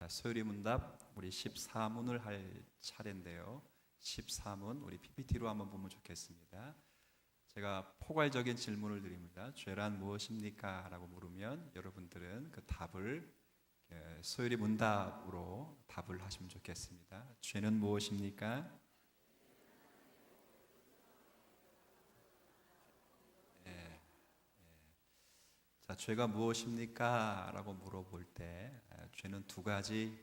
소율이 문답 우리 14문을 할 차례인데요. 14문 우리 PPT로 한번 보면 좋겠습니다. 제가 포괄적인 질문을 드립니다. 죄란 무엇입니까? 라고 물으면 여러분들은 그 답을 소율이 문답으로 답을 하시면 좋겠습니다. 죄는 무엇입니까? 자, 죄가 무엇입니까? 라고 물어볼 때 죄는 두 가지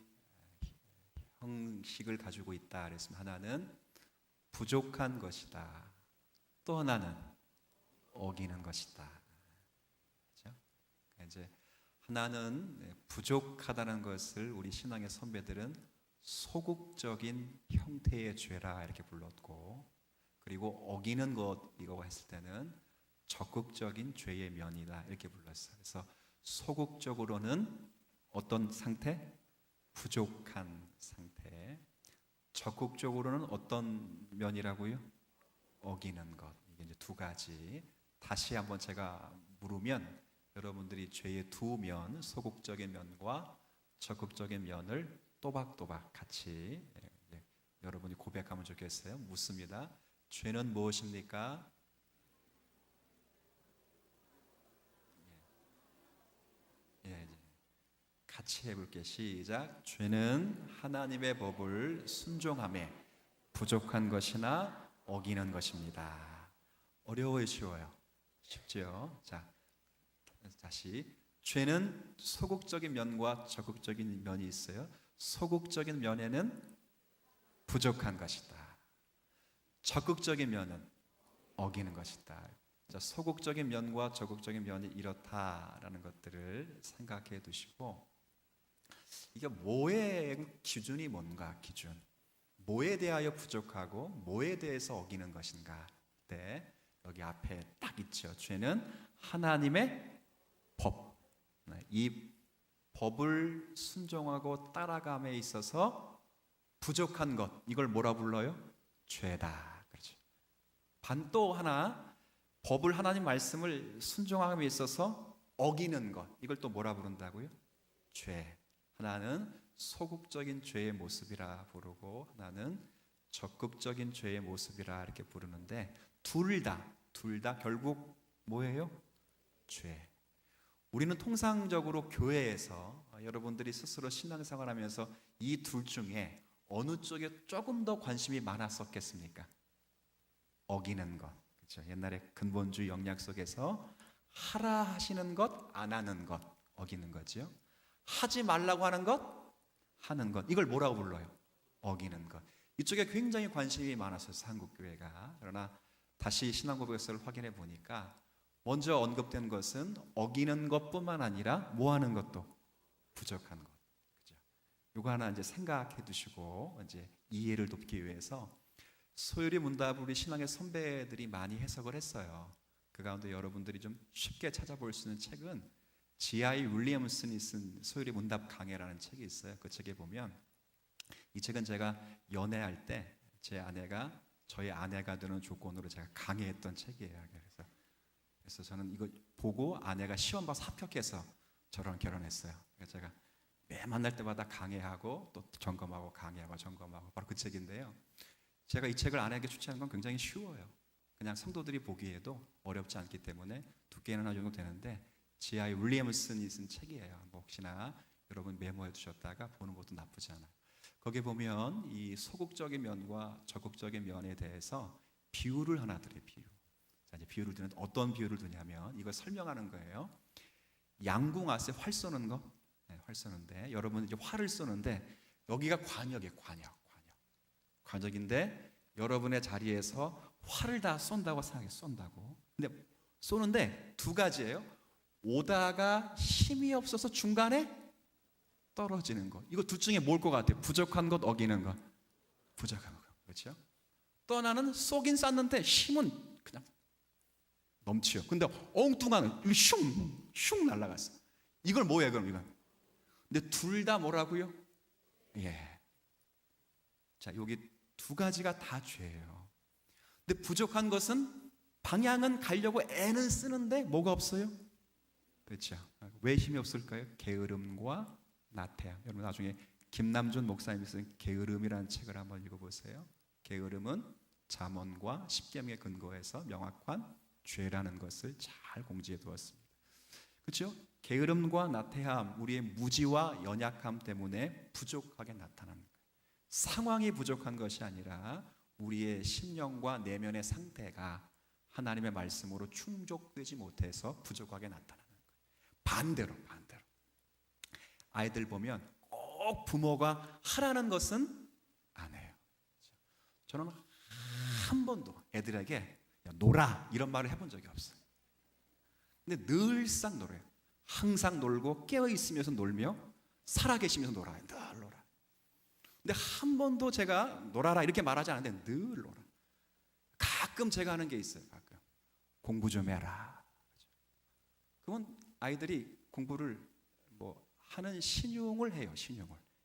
형식을 가지고 있다 그랬으면 하나는 부족한 것이다. 또 하나는 어기는 것이다. 그렇죠? 이제 하나는 부족하다는 것을 우리 신앙의 선배들은 소극적인 형태의 죄라 이렇게 불렀고, 그리고 어기는 것이라고 했을 때는 적극적인 죄의 면이다 이렇게 불렀어요. 그래서 소극적으로는 어떤 상태? 부족한 상태. 적극적으로는 어떤 면이라고요? 어기는 것. 이게 이제 두 가지. 다시 한번 제가 물으면 여러분들이 죄의 두 면, 소극적인 면과 적극적인 면을 또박또박 같이 여러분이 고백하면 좋겠어요. 묻습니다. 죄는 무엇입니까? 같이 해볼게요. 시작. 죄는 하나님의 법을 순종함에 부족한 것이나 어기는 것입니다. 어려워요, 쉬워요? 쉽죠? 자, 다시. 죄는 소극적인 면과 적극적인 면이 있어요. 소극적인 면에는 부족한 것이다. 적극적인 면은 어기는 것이다. 자, 소극적인 면과 적극적인 면이 이렇다라는 것들을 생각해 두시고, 이게 뭐의 기준이 뭔가, 기준. 뭐에 대하여 부족하고 뭐에 대해서 어기는 것인가. 네, 여기 앞에 딱 있죠. 죄는 하나님의 법. 이 법을 순종하고 따라감에 있어서 부족한 것, 이걸 뭐라 불러요? 죄다. 그렇죠. 반 또 하나, 법을, 하나님 말씀을 순종함에 있어서 어기는 것, 이걸 또 뭐라 부른다고요? 죄. 하나는 소극적인 죄의 모습이라 부르고 하나는 적극적인 죄의 모습이라 이렇게 부르는데, 둘 다 결국 뭐예요? 죄. 우리는 통상적으로 교회에서 여러분들이 스스로 신앙생활하면서 이 둘 중에 어느 쪽에 조금 더 관심이 많았었겠습니까? 어기는 것. 그렇죠? 옛날에 근본주의 영역 속에서 하라 하시는 것, 안 하는 것, 어기는 거죠. 하지 말라고 하는 것, 하는 것. 이걸 뭐라고 불러요? 어기는 것. 이쪽에 굉장히 관심이 많았어요, 한국교회가. 그러나 다시 신앙고백서를 확인해 보니까 먼저 언급된 것은 어기는 것뿐만 아니라 뭐 하는 것도 부족한 것. 그죠? 이거 하나 이제 생각해 두시고 이제 이해를 돕기 위해서 소율이 문답을 우리 신앙의 선배들이 많이 해석을 했어요. 그 가운데 여러분들이 좀 쉽게 찾아볼 수 있는 책은 G.I. 윌리엄슨이 쓴 소율이 문답 강해라는 책이 있어요. 그 책에 보면, 이 책은 제가 연애할 때 제 아내가 저희 아내가 되는 조건으로 제가 강의했던 책이에요. 그래서 저는 이거 보고 아내가 시험 봐서 합격해서 저랑 결혼했어요. 그래서 제가 매 만날 때마다 강의하고 또 점검하고 강의하고 점검하고, 바로 그 책인데요. 제가 이 책을 아내에게 추천하는 건 굉장히 쉬워요. 그냥 성도들이 보기에도 어렵지 않기 때문에 두께는 어느 정도 되는데, G.I. 윌리엄슨이 쓴 책이에요. 뭐 혹시나 여러분 메모해 두셨다가 보는 것도 나쁘지 않아요. 거기에 보면 이 소극적인 면과 적극적인 면에 대해서 비유를 하나 드려요. 자, 이제 비유를 드는, 어떤 비유를 드냐면 이걸 설명하는 거예요. 양궁 아세요? 활 쏘는 거? 네, 활 쏘는데 여러분 이제 활을 쏘는데 여기가 관역이에요. 관역인데 여러분의 자리에서 활을 다 쏜다고 생각해. 쏜다고. 근데 쏘는데 두 가지예요. 오다가 힘이 없어서 중간에 떨어지는 것. 이거 둘 중에 뭘 것 같아요? 부족한 것, 어기는 것. 부족한 것. 그렇죠? 또 하나는 쏘긴 쐈는데 힘은 그냥 넘치요. 근데 엉뚱한 슝 날아갔어. 이걸 뭐예요, 그럼 이건? 근데 둘 다 뭐라고요? 예. 자, 여기 두 가지가 다 죄예요. 근데 부족한 것은 방향은 가려고 애는 쓰는데 뭐가 없어요? 그렇죠. 왜 힘이 없을까요? 게으름과 나태함. 여러분 나중에 김남준 목사님이 쓴 게으름이라는 책을 한번 읽어보세요. 게으름은 잠언과 십계명에 근거해서 명확한 죄라는 것을 잘 공지해 두었습니다. 그렇죠? 게으름과 나태함, 우리의 무지와 연약함 때문에 부족하게 나타나는 거예요. 상황이 부족한 것이 아니라 우리의 심령과 내면의 상태가 하나님의 말씀으로 충족되지 못해서 부족하게 나타나는 거예요. 반대로 아이들 보면 꼭 부모가 하라는 것은 안 해요. 저는 한 번도 애들에게 야, 놀아 이런 말을 해본 적이 없어요. 근데 늘상 놀아요. 항상 놀고 깨어있으면서 놀며 살아계시면서 놀아요. 늘 놀아. 근데 한 번도 제가 놀아라 이렇게 말하지 않는데 늘 놀아. 가끔 제가 하는 게 있어요. 가끔 공부 좀 해라. 그건 아이들이 공부를 뭐 하는 신용을 해요.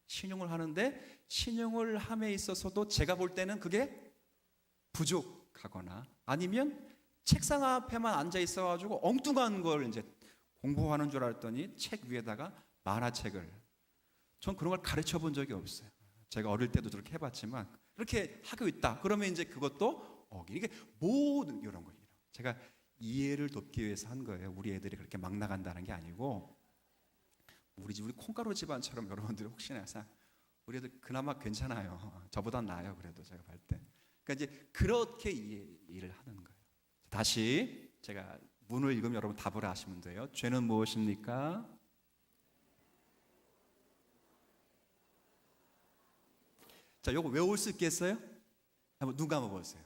신용을 하는데 신용을 함에 있어서도 제가 볼 때는 그게 부족하거나 아니면 책상 앞에만 앉아 있어가지고 엉뚱한 걸 이제 공부하는 줄 알았더니 책 위에다가 만화책을, 전 그런 걸 가르쳐 본 적이 없어요. 제가 어릴 때도 그렇게 해봤지만 그렇게 하고 있다. 그러면 이제 그것도 이게 모든 이런 거예요. 제가 이해를 돕기 위해서 한 거예요. 우리 애들이 그렇게 막 나간다는 게 아니고 우리 콩가루 집안처럼 여러분들이 혹시나 우리 애들 그나마 괜찮아요. 저보단 나아요. 그래도 제가 볼 때. 그러니까 이제 그렇게 이해를 하는 거예요. 다시 제가 문을 읽으면 여러분 답을 아시면 돼요. 죄는 무엇입니까? 자, 요거 외울 수 있겠어요? 한번 눈 감아보세요.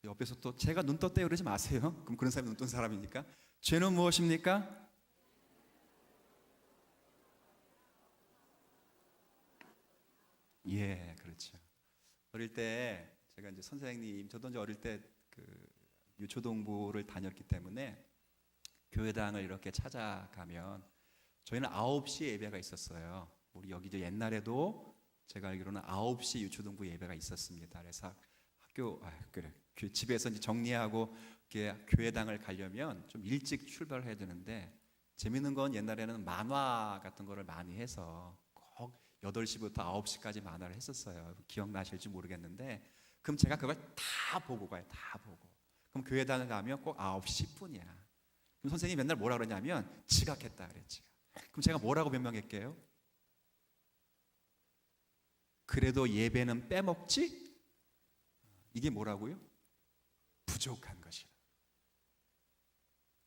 옆에서 또 제가 눈 떴대요 그러지 마세요. 그럼 그런 사람이 눈 뜬 사람이니까. 죄는 무엇입니까? 예, 그렇죠. 어릴 때 제가 이제 선생님, 저도 이제 어릴 때 그 유초동부를 다녔기 때문에 교회당을 이렇게 찾아가면 저희는 9시 예배가 있었어요. 우리 여기 이제 옛날에도 제가 알기로는 9시 유초동부 예배가 있었습니다. 그래서 집에서 이제 정리하고 이렇게 교회당을 가려면 좀 일찍 출발해야 되는데 재밌는 건 옛날에는 만화 같은 거를 많이 해서 꼭 8시부터 9시까지 만화를 했었어요. 기억나실지 모르겠는데 그럼 제가 그걸 다 보고 가요. 다 보고. 그럼 교회당을 가면 꼭 9시 10분이야. 그럼 선생님이 맨날 뭐라 그러냐면 지각했다 그래. 지각. 그럼 제가 뭐라고 변명할게요? 그래도 예배는 빼먹지? 이게 뭐라고요? 부족한 것이라.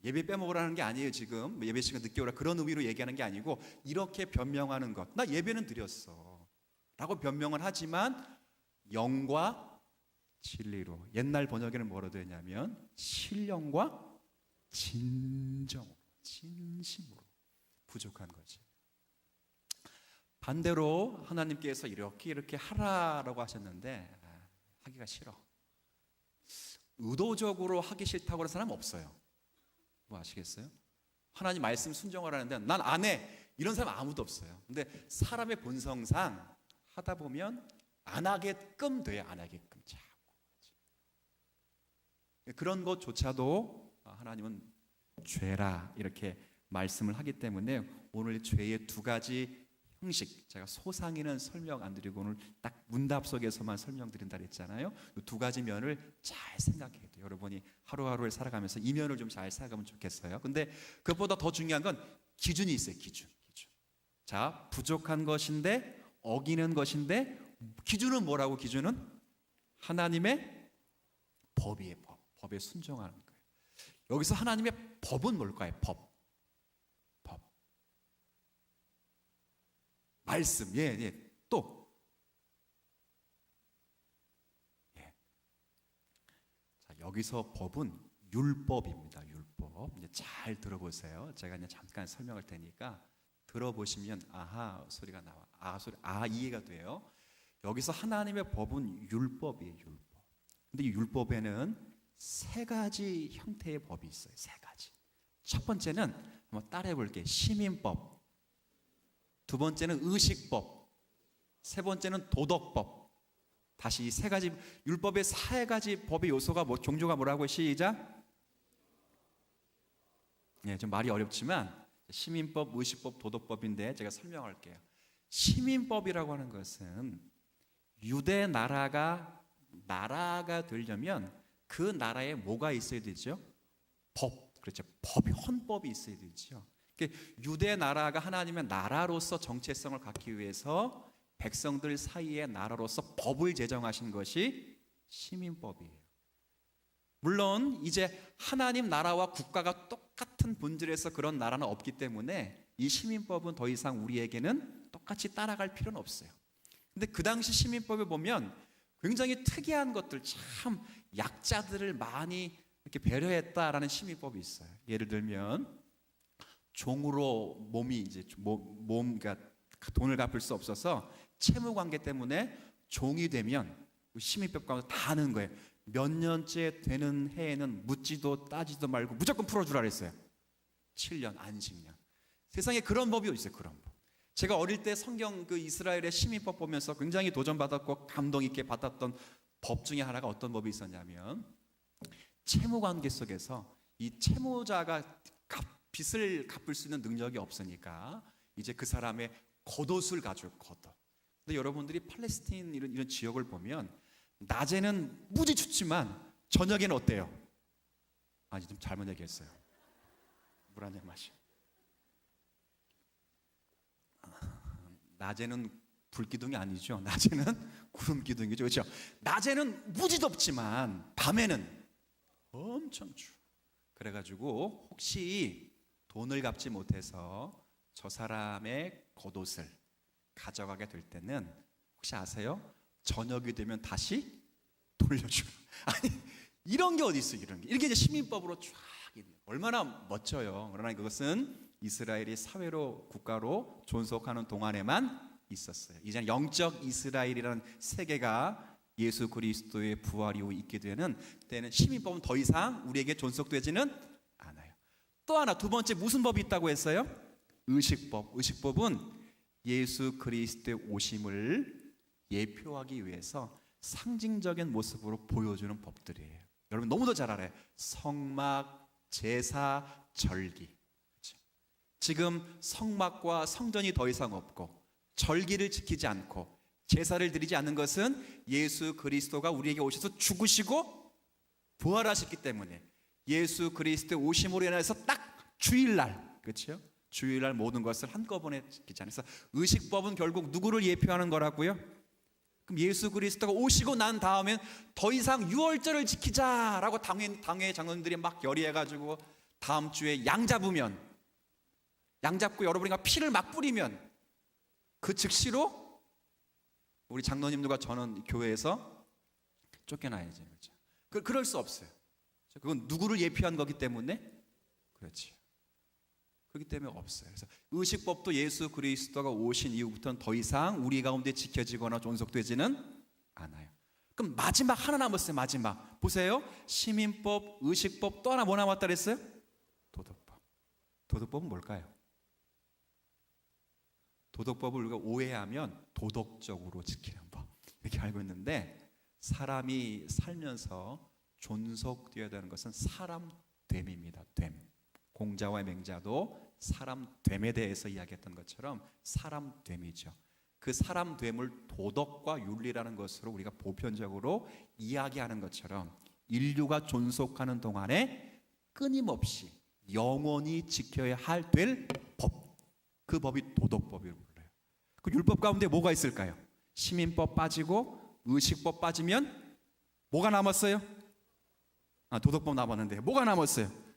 예배 빼먹으라는 게 아니에요. 지금 예배 시간 늦게 오라 그런 의미로 얘기하는 게 아니고 이렇게 변명하는 것. 나 예배는 드렸어 라고 변명을 하지만 영과 진리로, 옛날 번역에는 뭐라고 되어 있냐면 신령과 진정으로, 진심으로 부족한 거지. 반대로 하나님께서 이렇게 하라라고 하셨는데 하기가 싫어. 의도적으로 하기 싫다고 하는 사람 없어요. 뭐 아시겠어요? 하나님 말씀 순종하라는데 난 안 해. 이런 사람 아무도 없어요. 근데 사람의 본성상 하다 보면 안 하게끔 돼요. 안 하게끔 자꾸. 그런 것조차도 하나님은 죄라 이렇게 말씀을 하기 때문에 오늘 죄의 두 가지 형식, 제가 소상히는 설명 안 드리고 오늘 딱 문답 속에서만 설명드린다 그랬잖아요. 이 두 가지 면을 잘 생각해야 돼요. 여러분이 하루하루를 살아가면서 이 면을 좀 잘 생각하면 좋겠어요. 근데 그것보다 더 중요한 건 기준이 있어요. 기준. 자, 부족한 것인데 어기는 것인데 기준은 뭐라고? 기준은 하나님의 법이에요. 법에 순종하는 거예요. 여기서 하나님의 법은 뭘까요? 법. 말씀. 또. 자, 여기서 법은 율법입니다. 율법. 이제 잘 들어보세요. 제가 이제 잠깐 설명할 테니까 들어보시면 아하 소리가 나와. 이해가 돼요. 여기서 하나님의 법은 율법이에요. 율법. 근데 이 율법에는 세 가지 형태의 법이 있어요. 세 가지. 첫 번째는 한번 따라해 볼게요. 시민법. 두 번째는 의식법. 세 번째는 도덕법. 다시 이 세 가지 율법의 세 가지 법의 요소가 종조가 뭐라고요? 시작. 좀 말이 어렵지만 시민법, 의식법, 도덕법인데 제가 설명할게요. 시민법이라고 하는 것은 유대 나라가 되려면 그 나라에 뭐가 있어야 되죠? 법, 그렇죠. 법이, 헌법이 있어야 되죠. 유대 나라가 하나님의 나라로서 정체성을 갖기 위해서 백성들 사이의 나라로서 법을 제정하신 것이 시민법이에요. 물론 이제 하나님 나라와 국가가 똑같은 본질에서 그런 나라는 없기 때문에 이 시민법은 더 이상 우리에게는 똑같이 따라갈 필요는 없어요. 근데 그 당시 시민법에 보면 굉장히 특이한 것들, 참 약자들을 많이 이렇게 배려했다라는 시민법이 있어요. 예를 들면 종으로 몸이 이제 그러니까 돈을 갚을 수 없어서 채무 관계 때문에 종이 되면 시민법 가운데 다 하는 거예요. 몇 년째 되는 해에는 묻지도 따지도 말고 무조건 풀어주라 그랬어요. 7년 안식년. 세상에 그런 법이 있어요. 그런 법. 제가 어릴 때 성경 그 이스라엘의 시민법 보면서 굉장히 도전받았고 감동 있게 받았던 법 중에 하나가 어떤 법이 있었냐면, 채무 관계 속에서 이 채무자가 빚을 갚을 수 있는 능력이 없으니까 이제 그 사람의 겉옷을 가지고 겉옷. 근데 여러분들이 팔레스타인 이런 지역을 보면 낮에는 무지 춥지만 저녁에는 어때요? 아니, 좀 잘못 얘기했어요. 물 한 잔 마셔. 낮에는 불기둥이 아니죠. 낮에는 구름 기둥이죠. 그렇죠? 낮에는 무지 덥지만 밤에는 엄청 추워. 그래가지고 혹시 돈을 갚지 못해서 저 사람의 겉옷을 가져가게 될 때는 혹시 아세요? 저녁이 되면 다시 돌려주고. 아니, 이런 게 어디 있어요? 이런 게. 이게 이제 시민법으로 쫙 있는. 얼마나 멋져요. 그러나 그것은 이스라엘이 사회로 국가로 존속하는 동안에만 있었어요. 이제 영적 이스라엘이라는 세계가 예수 그리스도의 부활 이후 있게 되는 때는 시민법은 더 이상 우리에게 존속되지는 않아요. 또 하나, 두 번째 무슨 법이 있다고 했어요? 의식법. 의식법은 예수 그리스도의 오심을 예표하기 위해서 상징적인 모습으로 보여주는 법들이에요. 여러분 너무도 잘 알아요. 성막, 제사, 절기. 그렇죠? 지금 성막과 성전이 더 이상 없고 절기를 지키지 않고 제사를 드리지 않는 것은 예수 그리스도가 우리에게 오셔서 죽으시고 부활하셨기 때문에 예수 그리스도의 오심으로 인해서 딱 주일날, 그렇죠? 주일날 모든 것을 한꺼번에 지키잖아요. 그래서 의식법은 결국 누구를 예표하는 거라고요? 그럼 예수 그리스도가 오시고 난 다음엔 더 이상 유월절을 지키자라고 당회 장로님들이 막 열의해가지고 다음 주에 양 잡고 여러분이 피를 막 뿌리면 그 즉시로 우리 장로님들과 저는 교회에서 쫓겨나야지. 그렇죠? 그럴 수 없어요. 그건 누구를 예표한 거기 때문에 그렇지. 그렇기 때문에 없어요. 그래서 의식법도 예수 그리스도가 오신 이후부터는 더 이상 우리 가운데 지켜지거나 존속되지는 않아요. 그럼 마지막 하나 남았어요. 마지막 보세요. 시민법, 의식법, 또 하나 뭐 남았다 그랬어요? 도덕법. 도덕법은 뭘까요? 도덕법을 우리가 오해하면 도덕적으로 지키는 법 이렇게 알고 있는데, 사람이 살면서 존속되어야 되는 것은 사람됨입니다. 됨. 공자와 맹자도 사람됨에 대해서 이야기했던 것처럼 사람됨이죠. 그 사람됨을 도덕과 윤리라는 것으로 우리가 보편적으로 이야기하는 것처럼 인류가 존속하는 동안에 끊임없이 영원히 지켜야 될 법, 그 법이 도덕법이라고 불러요. 그 율법 가운데 뭐가 있을까요? 시민법 빠지고 의식법 빠지면 뭐가 남았어요? 도덕법 남았는데 뭐가 남았어요?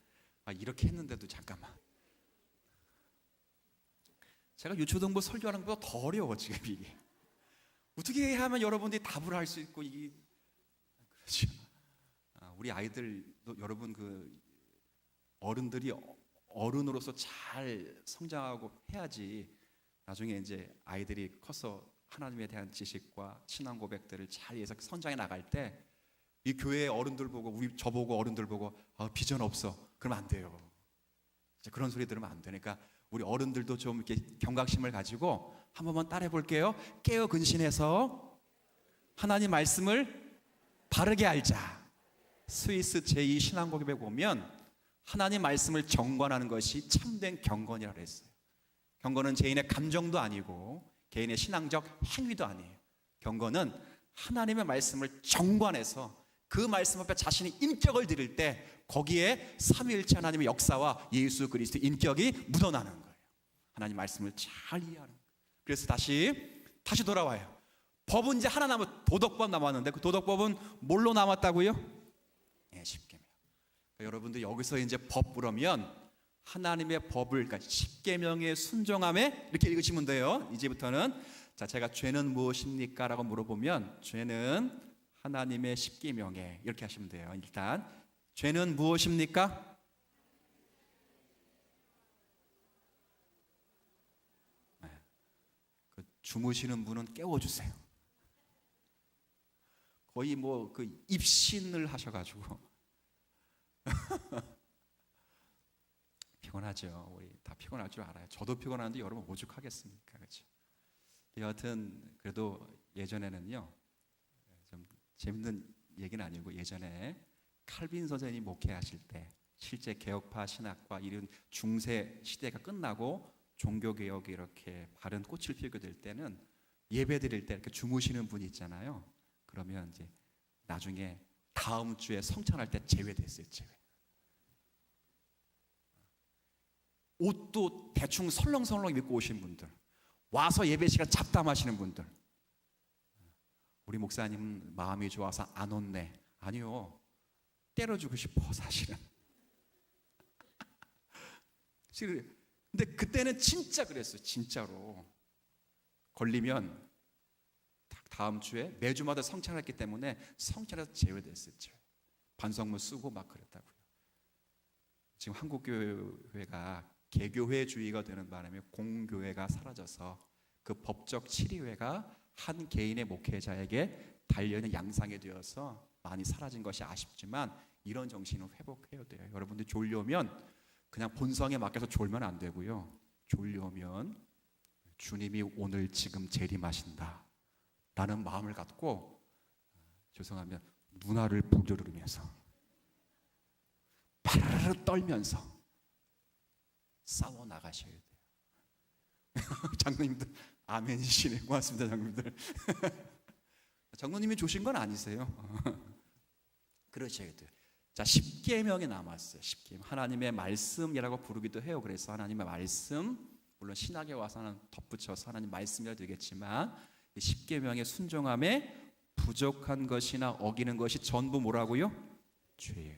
이렇게 했는데도 잠깐만. 제가 유초등부 설교하는 것보다 더 어려워 지금 이게. 어떻게 하면 여러분들이 답을 할 수 있고 이게 그렇죠. 우리 아이들도 여러분 그 어른들이 어른으로서 잘 성장하고 해야지 나중에 이제 아이들이 커서 하나님에 대한 지식과 신앙 고백들을 잘 해서 성장해 나갈 때 이 교회 어른들 보고 저보고 어른들 보고 비전 없어 그러면 안 돼요. 그런 소리 들으면 안 되니까 우리 어른들도 좀 이렇게 경각심을 가지고 한 번만 따라해 볼게요. 깨어 근신해서 하나님 말씀을 바르게 알자. 스위스 제2 신앙고백에 보면 하나님 말씀을 정관하는 것이 참된 경건이라고 했어요. 경건은 개인의 감정도 아니고 개인의 신앙적 행위도 아니에요. 경건은 하나님의 말씀을 정관해서 그 말씀 앞에 자신의 인격을 드릴 때 거기에 삼위일체 하나님의 역사와 예수 그리스도의 인격이 묻어나는 거예요. 하나님 말씀을 잘 이해하는 거예요. 그래서 다시 돌아와요. 법은 이제 하나 도덕법 남았는데 그 도덕법은 뭘로 남았다고요? 네, 십계명. 그러니까 여러분들 여기서 이제 법 그러면 하나님의 법을, 그러니까 십계명의 순종함에 이렇게 읽으시면 돼요. 이제부터는 자, 제가 죄는 무엇입니까? 라고 물어보면 죄는 하나님의 십계명에, 이렇게 하시면 돼요. 일단 죄는 무엇입니까? 네. 그 주무시는 분은 깨워주세요. 거의 뭐 그 입신을 하셔가지고 피곤하죠. 우리 다 피곤할 줄 알아요. 저도 피곤한데 여러분 오죽하겠습니까, 그렇죠? 여하튼 그래도 예전에는요, 좀 재밌는 얘기는 아니고 예전에 칼빈 선생님이 목회하실 때 실제 개혁파 신학과 이런 중세 시대가 끝나고 종교 개혁이 이렇게 바른 꽃을 피우게 될 때는 예배 드릴 때 이렇게 주무시는 분이 있잖아요. 그러면 이제 나중에 다음 주에 성찬할 때 제외됐어요. 제외. 옷도 대충 설렁설렁 입고 오신 분들, 와서 예배 시간 잡담하시는 분들, 우리 목사님 마음이 좋아서 안 온네. 아니요, 때려주고 싶어 사실은. 근데 그때는 진짜 그랬어요. 진짜로 걸리면 다음 주에 매주마다 성찬했기 때문에 성찬에서 제외됐어요. 반성문 쓰고 막 그랬다고요. 지금 한국교회가 개교회주의가 되는 바람에 공교회가 사라져서 그 법적 치리회가 한 개인의 목회자에게 달려있는 양상이 되어서 많이 사라진 것이 아쉽지만 이런 정신은 회복해야 돼요. 여러분들 졸려면 그냥 본성에 맡겨서 졸면 안 되고요. 졸려면 주님이 오늘 지금 재림하신다 라는 마음을 갖고, 죄송하면 눈알을 부르르면서 파르르 떨면서 싸워 나가셔야 돼요. 장로님들 아멘이시네. 고맙습니다, 장로님들. 장로님이 조신 건 아니세요. 그러셔야 돼요. 자, 십계명이 남았어요. 십계명, 하나님의 말씀이라고 부르기도 해요. 그래서 하나님의 말씀, 물론 신학에 와서는 덧붙여서 하나님 말씀이라 되겠지만 십계명의 순종함에 부족한 것이나 어기는 것이 전부 뭐라고요? 죄예요.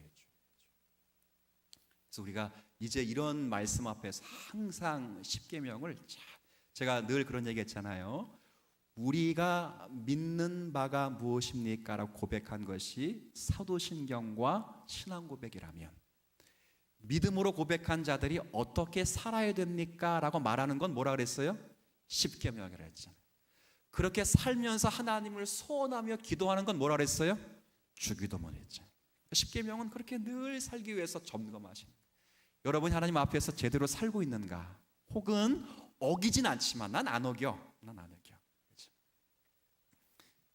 그래서 우리가 이제 이런 말씀 앞에서 항상 십계명을, 제가 늘 그런 얘기 했잖아요. 우리가 믿는 바가 무엇입니까? 라고 고백한 것이 사도신경과 신앙고백이라면 믿음으로 고백한 자들이 어떻게 살아야 됩니까? 라고 말하는 건 뭐라 그랬어요? 십계명이라 했잖아요. 그렇게 살면서 하나님을 소원하며 기도하는 건 뭐라 그랬어요? 주기도문 했잖아요. 십계명은 그렇게 늘 살기 위해서 점검하시는 거예요. 여러분이 하나님 앞에서 제대로 살고 있는가? 혹은 어기진 않지만 난 안 어겨. 그렇죠?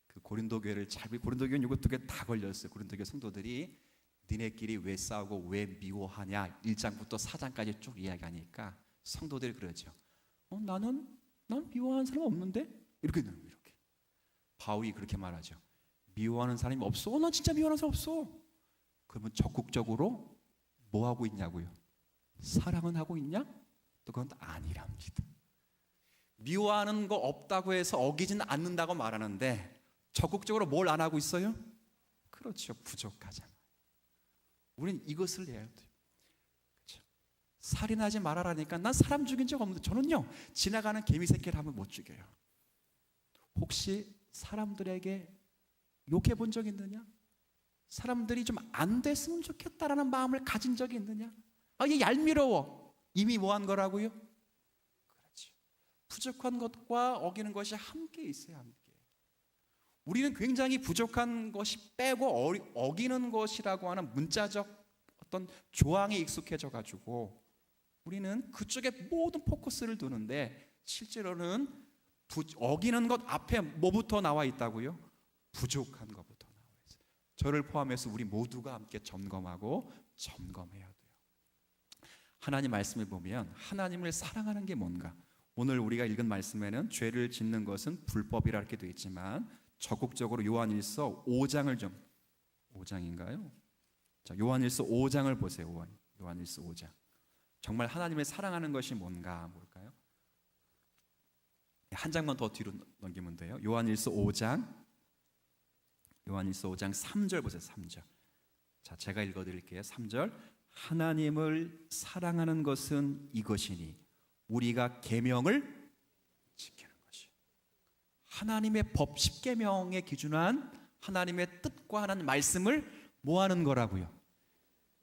그 고린도 교회를 고린도 교회는 이것 두 개 다 걸렸어요. 고린도 교회 성도들이 니네끼리 왜 싸우고 왜 미워하냐 1장부터 4장까지 쭉 이야기하니까 성도들이 그러죠. 난 미워하는 사람 없는데? 이렇게 바울이 그렇게 말하죠. 미워하는 사람이 없어? 난 진짜 미워하는 사람 없어. 그러면 적극적으로 뭐 하고 있냐고요? 사랑은 하고 있냐? 또 그건 아니랍니다. 미워하는 거 없다고 해서 어기지는 않는다고 말하는데 적극적으로 뭘 안 하고 있어요? 그렇죠, 부족하잖아요. 우리는 이것을 해야 돼요. 그렇죠? 살인하지 말아라니까 난 사람 죽인 적 없는데, 저는요 지나가는 개미 새끼를 하면 못 죽여요. 혹시 사람들에게 욕해 본 적 있느냐? 사람들이 좀 안 됐으면 좋겠다라는 마음을 가진 적이 있느냐? 얘 얄미워워. 이미 뭐 한 거라고요? 그렇죠. 부족한 것과 어기는 것이 함께 있어요. 함께. 우리는 굉장히 부족한 것이 빼고 어기는 것이라고 하는 문자적 어떤 조항에 익숙해져 가지고 우리는 그쪽에 모든 포커스를 두는데, 실제로는 어기는 것 앞에 뭐부터 나와 있다고요? 부족한 것부터 나와 있어요. 저를 포함해서 우리 모두가 함께 점검해야 돼요. 하나님 말씀을 보면 하나님을 사랑하는 게 뭔가? 오늘 우리가 읽은 말씀에는 죄를 짓는 것은 불법이라 이렇게 되어 있지만 적극적으로 요한일서 5장을 좀 5장인가요? 자, 요한일서 5장을 보세요. 요한일서 5장. 정말 하나님을 사랑하는 것이 뭘까요? 한 장만 더 뒤로 넘기면 돼요. 요한일서 5장 3절 보세요. 3절. 자, 제가 읽어드릴게요. 3절. 하나님을 사랑하는 것은 이것이니 우리가 계명을 지키는 것이요. 하나님의 법 10계명에 기준한 하나님의 뜻과 하나님 말씀을 뭐 하는 거라고요?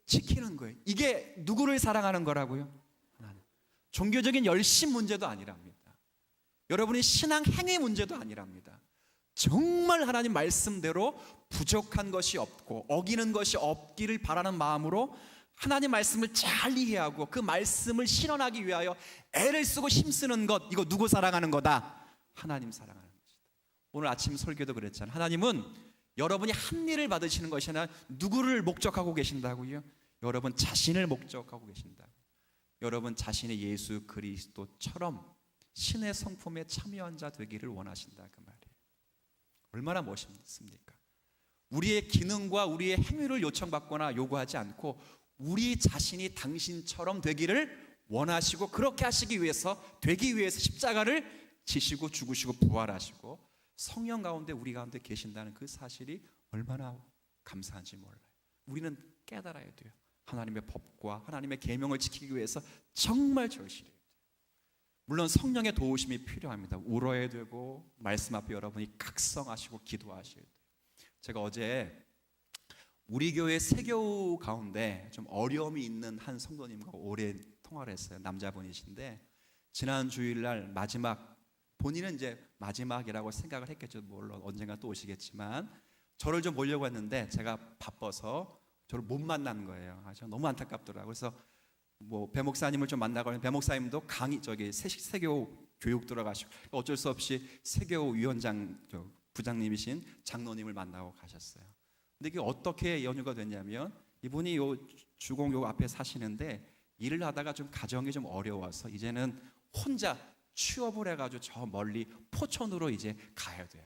지키는 거예요. 이게 누구를 사랑하는 거라고요? 하나님. 종교적인 열심 문제도 아니랍니다. 여러분이 신앙 행위 문제도 아니랍니다. 정말 하나님 말씀대로 부족한 것이 없고 어기는 것이 없기를 바라는 마음으로 하나님 말씀을 잘 이해하고 그 말씀을 실현하기 위하여 애를 쓰고 힘쓰는 것, 이거 누구 사랑하는 거다? 하나님 사랑하는 것이다. 오늘 아침 설교도 그랬잖아요. 하나님은 여러분이 한 일을 받으시는 것이 아니라 누구를 목적하고 계신다고요? 여러분 자신을 목적하고 계신다. 여러분 자신의 예수 그리스도처럼 신의 성품에 참여한 자 되기를 원하신다, 그 말이에요. 얼마나 멋있습니까? 우리의 기능과 우리의 행위를 요청받거나 요구하지 않고 우리 자신이 당신처럼 되기를 원하시고 그렇게 하시기 위해서 되기 위해서 십자가를 지시고 죽으시고 부활하시고 성령 가운데 우리 가운데 계신다는 그 사실이 얼마나 감사한지 몰라요. 우리는 깨달아야 돼요. 하나님의 법과 하나님의 계명을 지키기 위해서 정말 절실해요. 물론 성령의 도우심이 필요합니다. 울어야 되고 말씀 앞에 여러분이 각성하시고 기도하셔야 돼요. 제가 어제 우리 교회 세교우 가운데 좀 어려움이 있는 한 성도님과 오래 통화를 했어요. 남자분이신데 지난 주일날 마지막, 본인은 이제 마지막이라고 생각을 했겠죠. 물론 언젠가 또 오시겠지만 저를 좀 보려고 했는데 제가 바빠서 저를 못 만난 거예요. 저 너무 안타깝더라고요. 그래서 뭐 배 목사님을 좀 만나고 하면 배 목사님도 세교 교육 들어가시고 어쩔 수 없이 세교 위원장 부장님이신 장로님을 만나고 가셨어요. 근데 이게 어떻게 연유가 됐냐면 이분이 요 주공 요 앞에 사시는데 일을 하다가 좀 가정이 좀 어려워서 이제는 혼자 취업을 해가지고 저 멀리 포천으로 이제 가야 돼요.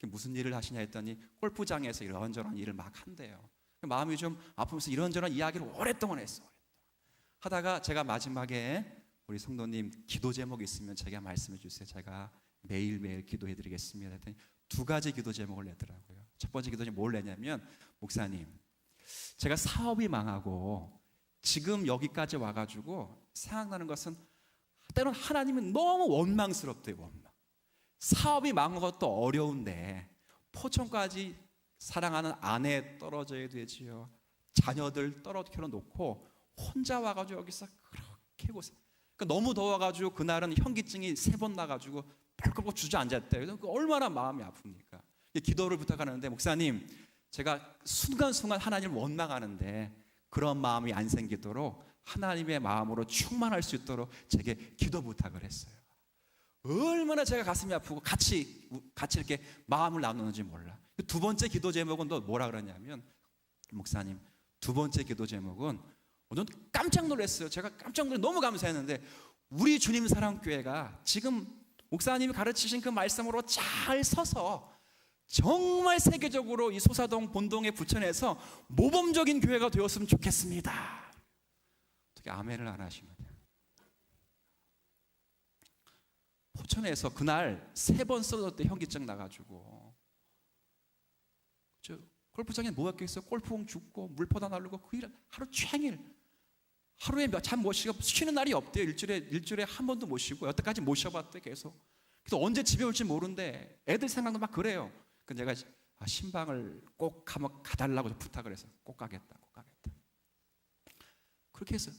무슨 일을 하시냐 했더니 골프장에서 이런저런 일을 막 한대요. 마음이 좀 아프면서 이런저런 이야기를 오랫동안 했어요. 하다가 제가 마지막에 우리 성도님 기도 제목이 있으면 제가 말씀해 주세요. 제가 매일매일 기도해 드리겠습니다 했더니 두 가지 기도 제목을 내더라고요. 첫 번째 기도 제목이 뭘 내냐면 목사님, 제가 사업이 망하고 지금 여기까지 와가지고 생각나는 것은 때로는 하나님은 너무 원망스럽대요. 원망. 사업이 망한 것도 어려운데 포천까지 사랑하는 아내 떨어져야 되지요. 자녀들 떨어뜨려 놓고 혼자 와가지고 여기서 그렇게 고생. 그러니까 너무 더워가지고 그날은 현기증이 3번 나가지고 뻘뻘 주저앉았대요. 얼마나 마음이 아픕니까? 기도를 부탁하는데 목사님, 제가 순간순간 하나님을 원망하는데 그런 마음이 안 생기도록 하나님의 마음으로 충만할 수 있도록 제게 기도 부탁을 했어요. 얼마나 제가 가슴이 아프고 같이 이렇게 마음을 나누는지 몰라. 두 번째 기도 제목은 또 뭐라 그러냐면 목사님, 두 번째 기도 제목은 오늘 깜짝 놀랐어요. 제가 깜짝 놀라 너무 감사했는데 우리 주님 사랑교회가 지금 목사님이 가르치신 그 말씀으로 잘 서서 정말 세계적으로 이 소사동 본동의 부천에서 모범적인 교회가 되었으면 좋겠습니다. 어떻게 아멘을 안 하시면 포천에서 그날 3번 쓰러졌대. 현기증 나가지고 골프장에 뭐 했겠어요? 골프공 죽고 물포다 날르고 그 일 하루 종일 하루에 잠 못 쉬고 쉬는 날이 없대요. 일주일에 한 번도 못 쉬고 여태까지 못 쉬어봤대 계속. 그래서 언제 집에 올지 모르는데 애들 생각도 막 그래요. 그래서 내가 신방을 꼭 가달라고 부탁을 해서 꼭 가겠다. 그렇게 해서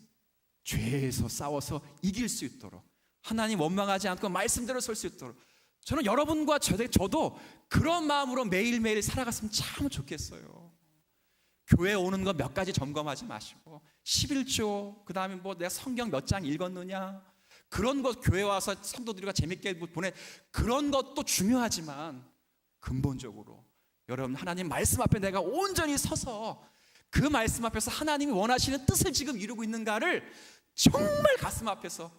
죄에서 싸워서 이길 수 있도록 하나님 원망하지 않고 말씀대로 설 수 있도록 저는 여러분과 저도 그런 마음으로 매일매일 살아갔으면 참 좋겠어요. 교회 오는 거 몇 가지 점검하지 마시고 11조 그 다음에 뭐 내가 성경 몇 장 읽었느냐 그런 것 교회 와서 성도들과 재밌게 보내 그런 것도 중요하지만 근본적으로 여러분 하나님 말씀 앞에 내가 온전히 서서 그 말씀 앞에서 하나님이 원하시는 뜻을 지금 이루고 있는가를 정말 가슴 앞에서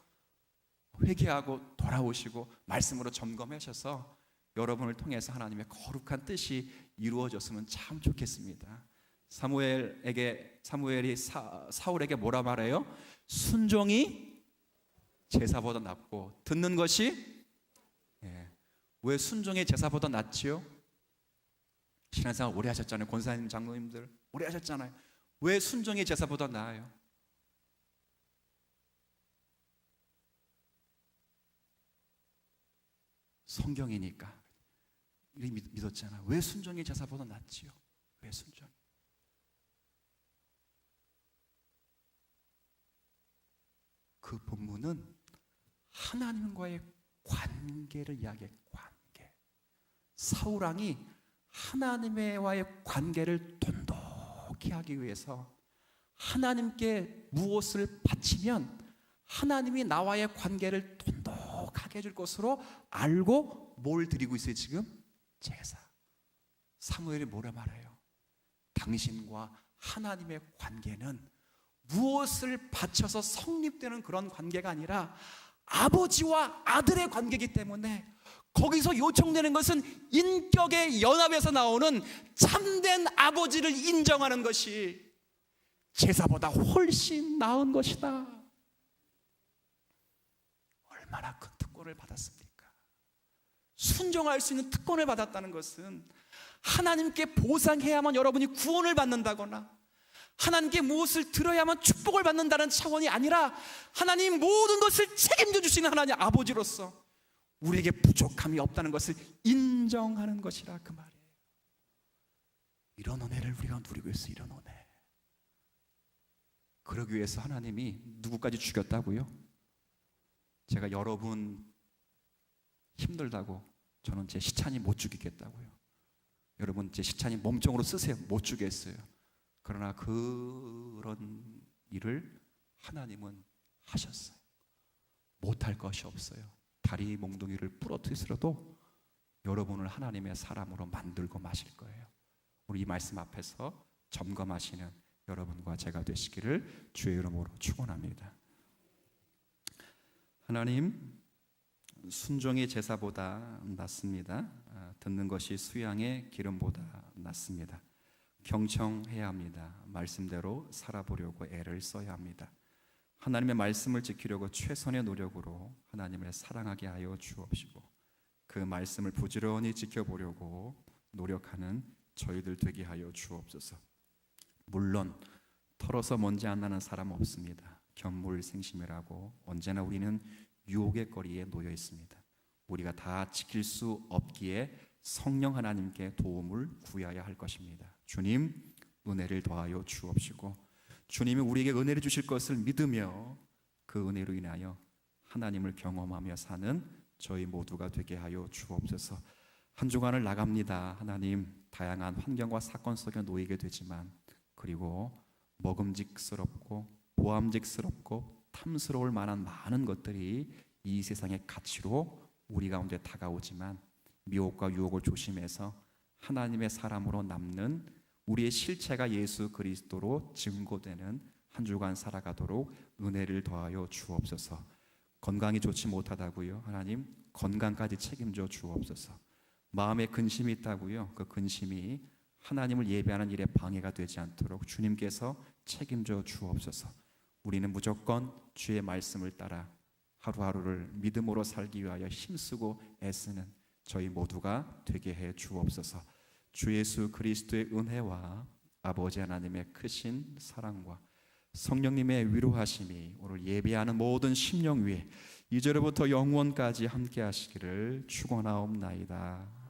회개하고 돌아오시고 말씀으로 점검하셔서 여러분을 통해서 하나님의 거룩한 뜻이 이루어졌으면 참 좋겠습니다. 사무엘이 사울에게 뭐라 말해요? 순종이 제사보다 낫고 듣는 것이, 왜 순종이 제사보다 낫지요? 신앙생활 오래 하셨잖아요. 권사님, 장로님들 오래 하셨잖아요. 왜 순종이 제사보다 나아요? 성경이니까 믿었잖아. 왜 순종이 제사보다 낫지요? 왜 순종이? 그 본문은 하나님과의 관계를 이야기해. 관계. 사울 왕이 하나님과의 관계를 돈독히 하기 위해서 하나님께 무엇을 바치면 하나님이 나와의 관계를 돈독하게 해줄 것으로 알고 뭘 드리고 있어요 지금? 제사. 사무엘이 뭐라 말해요? 당신과 하나님의 관계는 무엇을 바쳐서 성립되는 그런 관계가 아니라 아버지와 아들의 관계이기 때문에 거기서 요청되는 것은 인격의 연합에서 나오는 참된 아버지를 인정하는 것이 제사보다 훨씬 나은 것이다. 얼마나 큰 특권을 받았습니까? 순종할 수 있는 특권을 받았다는 것은 하나님께 보상해야만 여러분이 구원을 받는다거나 하나님께 무엇을 들어야만 축복을 받는다는 차원이 아니라 하나님 모든 것을 책임져 주시는 하나님 아버지로서 우리에게 부족함이 없다는 것을 인정하는 것이라 그 말이에요. 이런 은혜를 우리가 누리고 있어요. 이런 은혜. 그러기 위해서 하나님이 누구까지 죽였다고요? 제가 여러분 힘들다고 저는 제 시찬이 못 죽이겠다고요. 여러분 제 시찬이 몸종으로 쓰세요. 못 죽겠어요. 그러나 그런 일을 하나님은 하셨어요. 못할 것이 없어요. 다리 몽둥이를 부러뜨리더라도 여러분을 하나님의 사람으로 만들고 마실 거예요. 우리 이 말씀 앞에서 점검하시는 여러분과 제가 되시기를 주의 이름으로 축원합니다. 하나님, 순종이 제사보다 낫습니다. 듣는 것이 수양의 기름보다 낫습니다. 경청해야 합니다. 말씀대로 살아보려고 애를 써야 합니다. 하나님의 말씀을 지키려고 최선의 노력으로 하나님을 사랑하게 하여 주옵시고 그 말씀을 부지런히 지켜보려고 노력하는 저희들 되게 하여 주옵소서. 물론 털어서 먼지 안 나는 사람 없습니다. 견물생심이라고 언제나 우리는 유혹의 거리에 놓여 있습니다. 우리가 다 지킬 수 없기에 성령 하나님께 도움을 구해야 할 것입니다. 주님, 은혜를 더하여 주옵시고 주님이 우리에게 은혜를 주실 것을 믿으며 그 은혜로 인하여 하나님을 경험하며 사는 저희 모두가 되게 하여 주옵소서. 한 주간을 나갑니다. 하나님, 다양한 환경과 사건 속에 놓이게 되지만 그리고 먹음직스럽고 보암직스럽고 탐스러울 만한 많은 것들이 이 세상의 가치로 우리 가운데 다가오지만 미혹과 유혹을 조심해서 하나님의 사람으로 남는 우리의 실체가 예수 그리스도로 증거되는 한 주간 살아가도록 은혜를 더하여 주옵소서. 건강이 좋지 못하다고요? 하나님, 건강까지 책임져 주옵소서. 마음에 근심이 있다고요? 그 근심이 하나님을 예배하는 일에 방해가 되지 않도록 주님께서 책임져 주옵소서. 우리는 무조건 주의 말씀을 따라 하루하루를 믿음으로 살기 위하여 힘쓰고 애쓰는 저희 모두가 되게 해 주옵소서. 주 예수 그리스도의 은혜와 아버지 하나님의 크신 사랑과 성령님의 위로하심이 오늘 예배하는 모든 심령 위에 이제로부터 영원까지 함께 하시기를 축원하옵나이다.